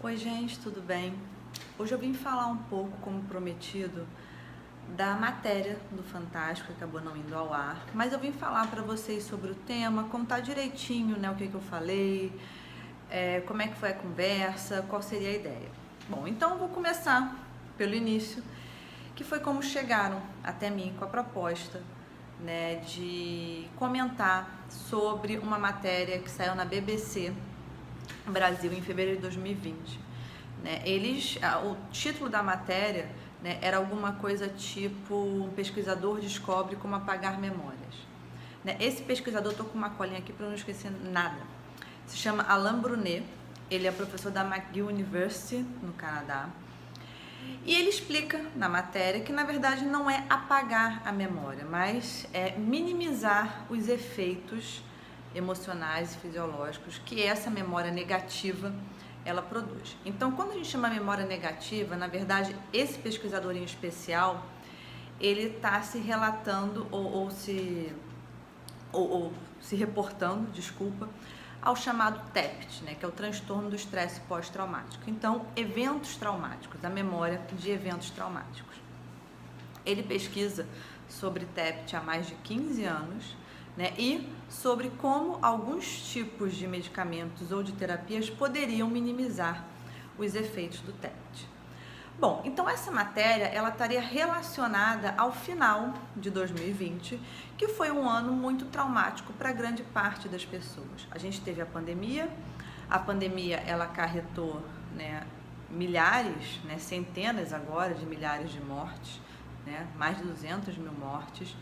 Oi gente, tudo bem? Hoje eu vim falar um pouco, como prometido, da matéria do Fantástico, que acabou não indo ao ar, mas eu vim falar para vocês sobre o tema, contar direitinho, né, o que eu falei, como é que foi a conversa, qual seria a ideia. Bom, então eu vou começar pelo início, que foi como chegaram até mim com a proposta, né, de comentar sobre uma matéria que saiu na BBC Brasil em fevereiro de 2020. Né? O título da matéria, né, era alguma coisa tipo: um pesquisador descobre como apagar memórias. Né? Esse pesquisador, estou com uma colinha aqui para não esquecer nada, se chama Alain Brunet. Ele é professor da McGill University, no Canadá, e ele explica na matéria que na verdade não é apagar a memória, mas é minimizar os efeitos emocionais e fisiológicos que essa memória negativa ela produz. Então, quando a gente chama memória negativa, na verdade, esse pesquisador em especial, ele está se relatando ou se reportando, desculpa, ao chamado TEPT, né, que é o transtorno do estresse pós-traumático. Então, eventos traumáticos, a memória de eventos traumáticos. Ele pesquisa sobre TEPT há mais de 15 anos, né, e sobre como alguns tipos de medicamentos ou de terapias poderiam minimizar os efeitos do TEPT. Bom, então essa matéria ela estaria relacionada ao final de 2020, que foi um ano muito traumático para grande parte das pessoas. A gente teve a pandemia ela acarretou, né, milhares, né, centenas agora de milhares de mortes, né, mais de 200 mil mortes.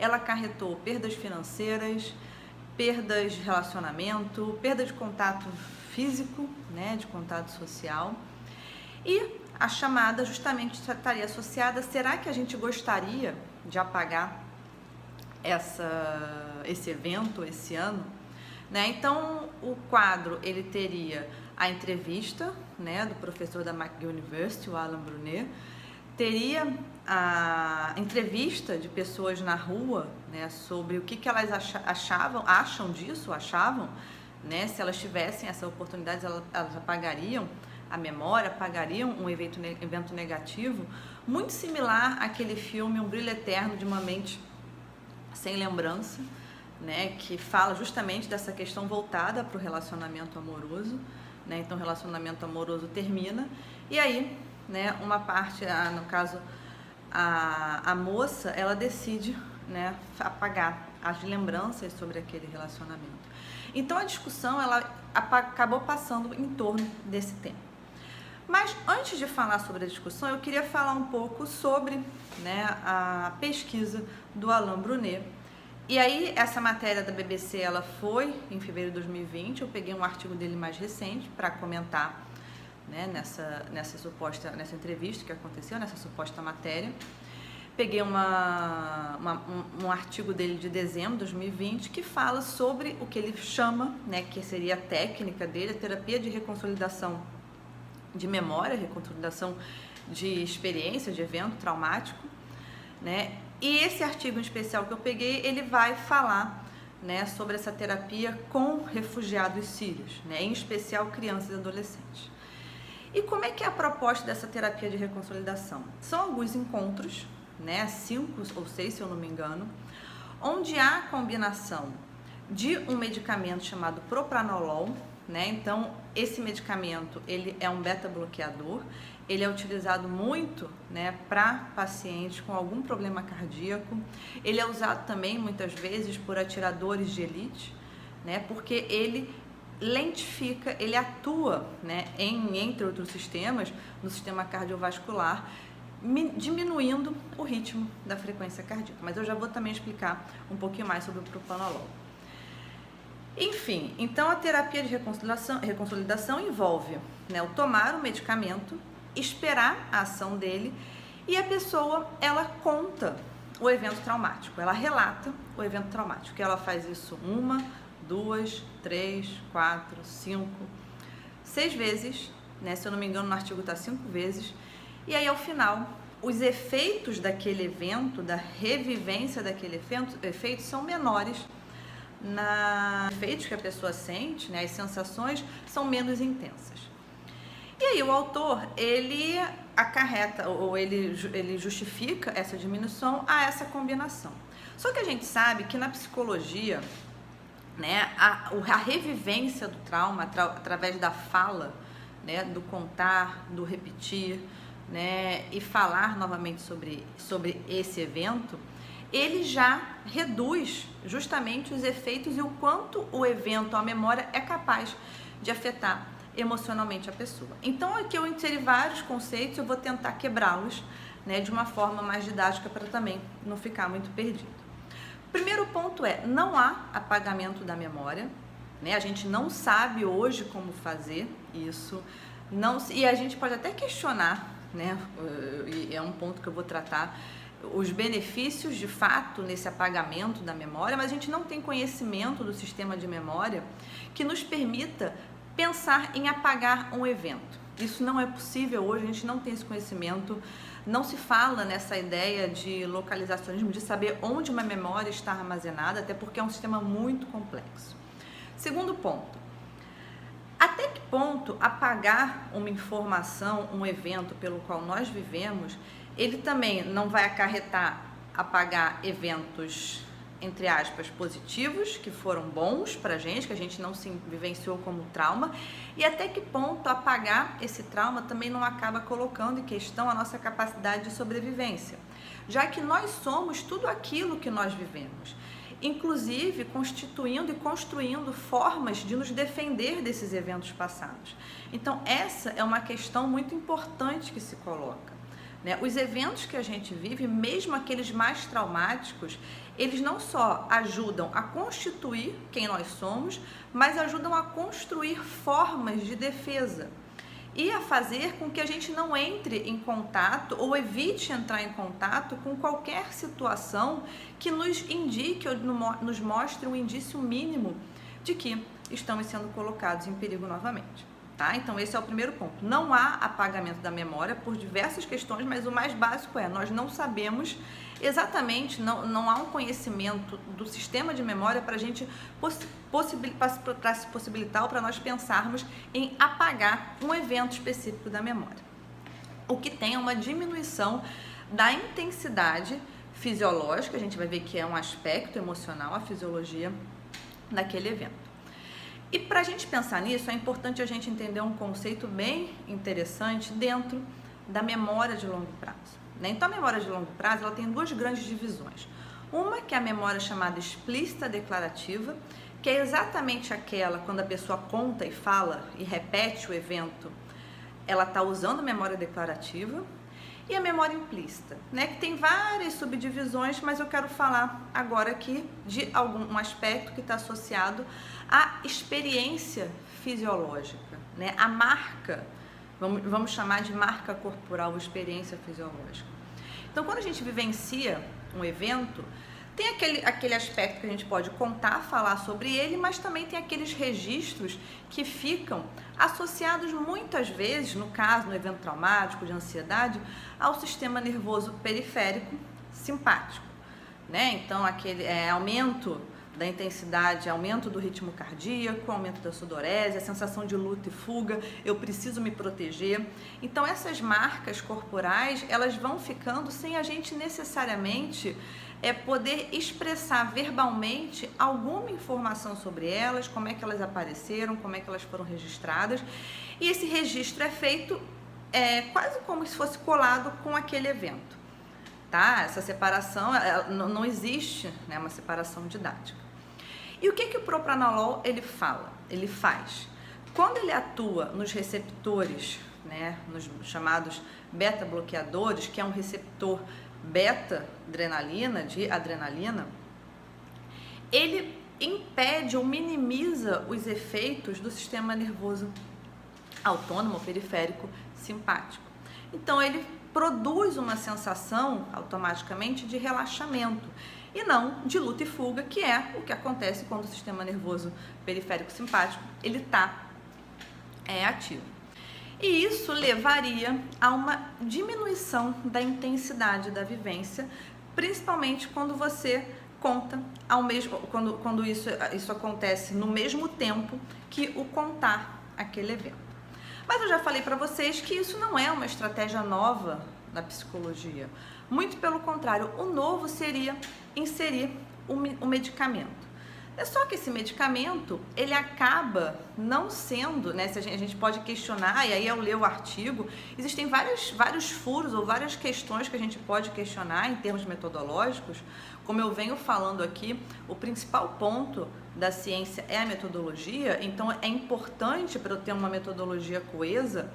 Ela acarretou perdas financeiras, perdas de relacionamento, perda de contato físico, né, de contato social. E a chamada justamente estaria associada: será que a gente gostaria de apagar esse evento, esse ano? Né? Então, o quadro ele teria a entrevista, né, do professor da McGill University, o Alain Brunet, teria a entrevista de pessoas na rua, né, sobre o que elas acham disso, né, se elas tivessem essa oportunidade, elas apagariam a memória, apagariam um evento negativo, muito similar àquele filme Um Brilho Eterno de uma Mente Sem Lembrança, né, que fala justamente dessa questão voltada para o relacionamento amoroso, né. Então, o relacionamento amoroso termina e aí, né, uma parte, no caso a moça, ela decide, né, apagar as lembranças sobre aquele relacionamento. Então a discussão ela acabou passando em torno desse tema. Mas antes de falar sobre a discussão, eu queria falar um pouco sobre, né, a pesquisa do Alain Brunet. E aí, essa matéria da BBC, ela foi em fevereiro de 2020, eu peguei um artigo dele mais recente para comentar, né, nessa entrevista que aconteceu, nessa suposta matéria. Peguei um artigo dele de dezembro de 2020 que fala sobre o que ele chama, né, que seria a técnica dele, a terapia de reconsolidação de memória, reconsolidação de experiência, de evento traumático, né? E esse artigo em especial que eu peguei, ele vai falar, né, sobre essa terapia com refugiados sírios, né, em especial crianças e adolescentes. E como é que é a proposta dessa terapia de reconsolidação? São alguns encontros, né, 5 ou 6, se eu não me engano, onde há a combinação de um medicamento chamado propranolol, né? Então, esse medicamento, ele é um beta-bloqueador, ele é utilizado muito, né, para pacientes com algum problema cardíaco, ele é usado também muitas vezes por atiradores de elite, né, porque ele lentifica, ele atua, né, entre outros sistemas, no sistema cardiovascular, diminuindo o ritmo da frequência cardíaca. Mas eu já vou também explicar um pouquinho mais sobre o propranolol. Enfim, então a terapia de reconsolidação envolve, né, o tomar o medicamento, esperar a ação dele e a pessoa, ela conta o evento traumático, ela relata o evento traumático, que ela faz isso 1, 2, 3, 4, 5, 6 vezes, né, se eu não me engano no artigo está 5 vezes, e aí ao final os efeitos daquele evento, da revivência daquele efeito são menores, efeitos que a pessoa sente, né, as sensações são menos intensas. E aí o autor, ele acarreta, ou ele justifica essa diminuição a essa combinação. Só que a gente sabe que na psicologia, né, a revivência do trauma através da fala, né, do contar, do repetir, né, e falar novamente sobre esse evento, ele já reduz justamente os efeitos e o quanto o evento, a memória, é capaz de afetar emocionalmente a pessoa. Então aqui eu inseri vários conceitos, eu vou tentar quebrá-los, né, de uma forma mais didática para também não ficar muito perdido. Primeiro ponto é, não há apagamento da memória, né? A gente não sabe hoje como fazer isso, e a gente pode até questionar, né? E é um ponto que eu vou tratar, os benefícios de fato nesse apagamento da memória, mas a gente não tem conhecimento do sistema de memória que nos permita pensar em apagar um evento. Isso não é possível hoje, a gente não tem esse conhecimento, não se fala nessa ideia de localizacionismo, de saber onde uma memória está armazenada, até porque é um sistema muito complexo. Segundo ponto, até que ponto apagar uma informação, um evento pelo qual nós vivemos, ele também não vai acarretar apagar eventos, entre aspas, positivos, que foram bons pra gente, que a gente não se vivenciou como trauma, e até que ponto apagar esse trauma também não acaba colocando em questão a nossa capacidade de sobrevivência, já que nós somos tudo aquilo que nós vivemos, inclusive constituindo e construindo formas de nos defender desses eventos passados. Então essa é uma questão muito importante que se coloca. Os eventos que a gente vive, mesmo aqueles mais traumáticos, eles não só ajudam a constituir quem nós somos, mas ajudam a construir formas de defesa e a fazer com que a gente não entre em contato ou evite entrar em contato com qualquer situação que nos indique ou nos mostre um indício mínimo de que estamos sendo colocados em perigo novamente. Tá? Então esse é o primeiro ponto. Não há apagamento da memória por diversas questões, mas o mais básico é, nós não sabemos exatamente, não há um conhecimento do sistema de memória para a gente para se possibilitar ou para nós pensarmos em apagar um evento específico da memória. O que tem é uma diminuição da intensidade fisiológica, a gente vai ver que é um aspecto emocional, a fisiologia daquele evento. E para a gente pensar nisso, é importante a gente entender um conceito bem interessante dentro da memória de longo prazo. Então, a memória de longo prazo ela tem duas grandes divisões. Uma que é a memória chamada explícita declarativa, que é exatamente aquela quando a pessoa conta e fala e repete o evento, ela está usando a memória declarativa. E a memória implícita, que tem várias subdivisões, mas eu quero falar agora aqui de algum aspecto que está associado à experiência fisiológica, a marca, vamos chamar de marca corporal, experiência fisiológica. Então, quando a gente vivencia um evento, tem aquele aspecto que a gente pode contar, falar sobre ele, mas também tem aqueles registros que ficam associados muitas vezes, no caso, no evento traumático, de ansiedade, ao sistema nervoso periférico simpático. Então, aquele aumento da intensidade, aumento do ritmo cardíaco, aumento da sudorese, a sensação de luta e fuga, eu preciso me proteger. Então, essas marcas corporais, elas vão ficando sem a gente necessariamente poder expressar verbalmente alguma informação sobre elas, como é que elas apareceram, como é que elas foram registradas. E esse registro é feito quase como se fosse colado com aquele evento. Tá? Essa separação, não existe uma separação didática. E o que o propranolol ele faz? Quando ele atua nos receptores, nos chamados beta-bloqueadores, que é um receptor beta-adrenalina, de adrenalina, ele impede ou minimiza os efeitos do sistema nervoso autônomo periférico simpático. Então, ele produz uma sensação automaticamente de relaxamento e não de luta e fuga, que é o que acontece quando o sistema nervoso periférico simpático ele está ativo. E isso levaria a uma diminuição da intensidade da vivência, principalmente quando você conta quando isso acontece no mesmo tempo que o contar aquele evento. Mas eu já falei para vocês que isso não é uma estratégia nova na psicologia. Muito pelo contrário, o novo seria inserir um medicamento. É só que esse medicamento, ele acaba não sendo, né, se a gente pode questionar, e aí ao ler o artigo, existem vários furos ou várias questões que a gente pode questionar em termos metodológicos. Como eu venho falando aqui, o principal ponto da ciência é a metodologia, então é importante para eu ter uma metodologia coesa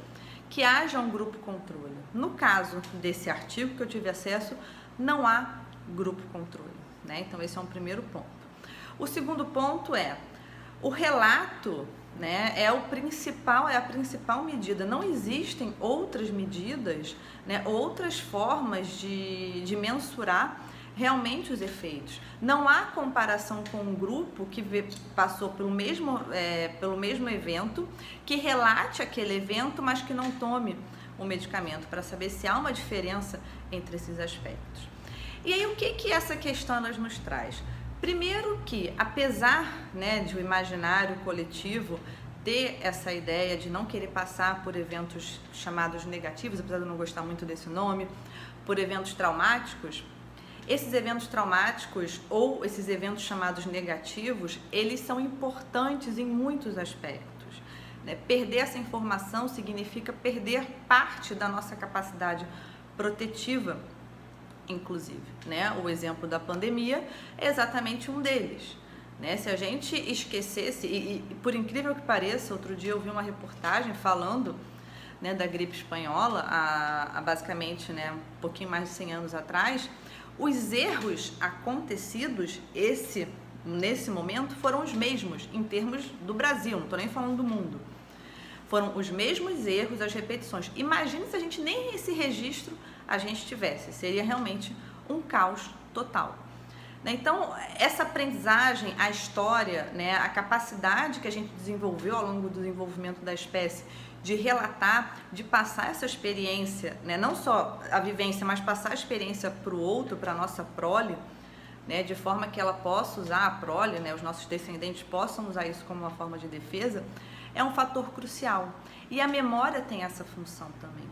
que haja um grupo controle. No caso desse artigo que eu tive acesso, não há grupo controle, né? Então esse é um primeiro ponto. O segundo ponto é o relato, né, é a principal medida. Não existem outras medidas, né, outras formas de mensurar realmente os efeitos. Não há comparação com um grupo que passou pelo mesmo evento, que relate aquele evento, mas que não tome o medicamento, para saber se há uma diferença entre esses aspectos. E aí o que essa questão nos traz? Primeiro que, apesar, né, de o imaginário coletivo ter essa ideia de não querer passar por eventos chamados negativos, apesar de eu não gostar muito desse nome, por eventos traumáticos, esses eventos traumáticos ou esses eventos chamados negativos, eles são importantes em muitos aspectos, né? Perder essa informação significa perder parte da nossa capacidade protetiva, inclusive, né? O exemplo da pandemia é exatamente um deles, né? Se a gente esquecesse, e por incrível que pareça, outro dia eu vi uma reportagem falando, né, da gripe espanhola, há basicamente, né, um pouquinho mais de 100 anos atrás. Os erros acontecidos nesse momento foram os mesmos em termos do Brasil, não estou nem falando do mundo. Foram os mesmos erros, as repetições. Imagine se a gente nem esse registro a gente tivesse, seria realmente um caos total. Então, essa aprendizagem, a história, né, a capacidade que a gente desenvolveu ao longo do desenvolvimento da espécie de relatar, de passar essa experiência, né, não só a vivência, mas passar a experiência para o outro, para a nossa prole, né, de forma que ela possa usar a prole, né, os nossos descendentes possam usar isso como uma forma de defesa, é um fator crucial. E a memória tem essa função também,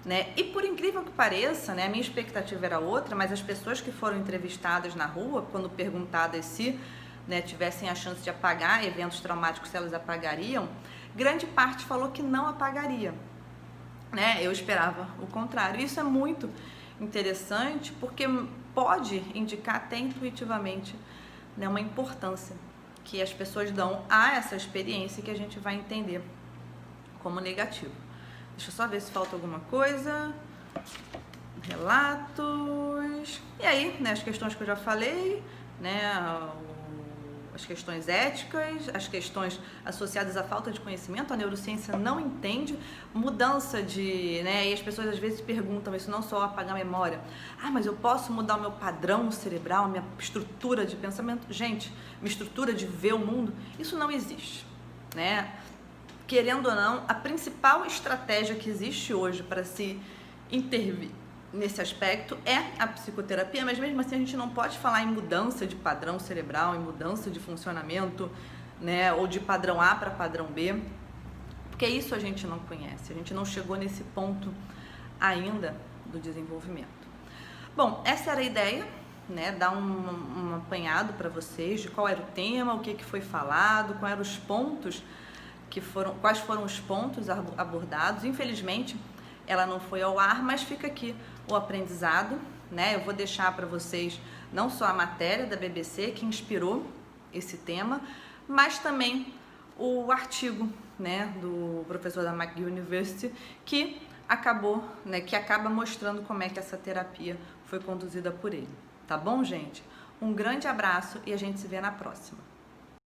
né? E por incrível que pareça, né, a minha expectativa era outra, mas as pessoas que foram entrevistadas na rua, quando perguntadas se, né, tivessem a chance de apagar eventos traumáticos, se elas apagariam, grande parte falou que não apagaria, né? Eu esperava o contrário. Isso é muito interessante porque pode indicar até intuitivamente, né, uma importância que as pessoas dão a essa experiência que a gente vai entender como negativo. Deixa eu só ver se falta alguma coisa. Relatos. E aí, né, as questões que eu já falei, né, as questões éticas, as questões associadas à falta de conhecimento, a neurociência não entende, mudança de, né, e as pessoas às vezes perguntam isso, não só apagar a memória, mas eu posso mudar o meu padrão cerebral, a minha estrutura de pensamento? Gente, minha estrutura de ver o mundo, isso não existe, né? Querendo ou não, a principal estratégia que existe hoje para se intervir nesse aspecto é a psicoterapia, mas mesmo assim a gente não pode falar em mudança de padrão cerebral, em mudança de funcionamento, né, ou de padrão A para padrão B, porque isso a gente não conhece, a gente não chegou nesse ponto ainda do desenvolvimento. Bom, essa era a ideia, né, dar um apanhado para vocês de qual era o tema, o que foi falado, quais eram os pontos quais foram os pontos abordados. Infelizmente, ela não foi ao ar, mas fica aqui o aprendizado, né? Eu vou deixar para vocês não só a matéria da BBC que inspirou esse tema, mas também o artigo, né, do professor da McGill University que acaba mostrando como é que essa terapia foi conduzida por ele. Tá bom, gente? Um grande abraço e a gente se vê na próxima.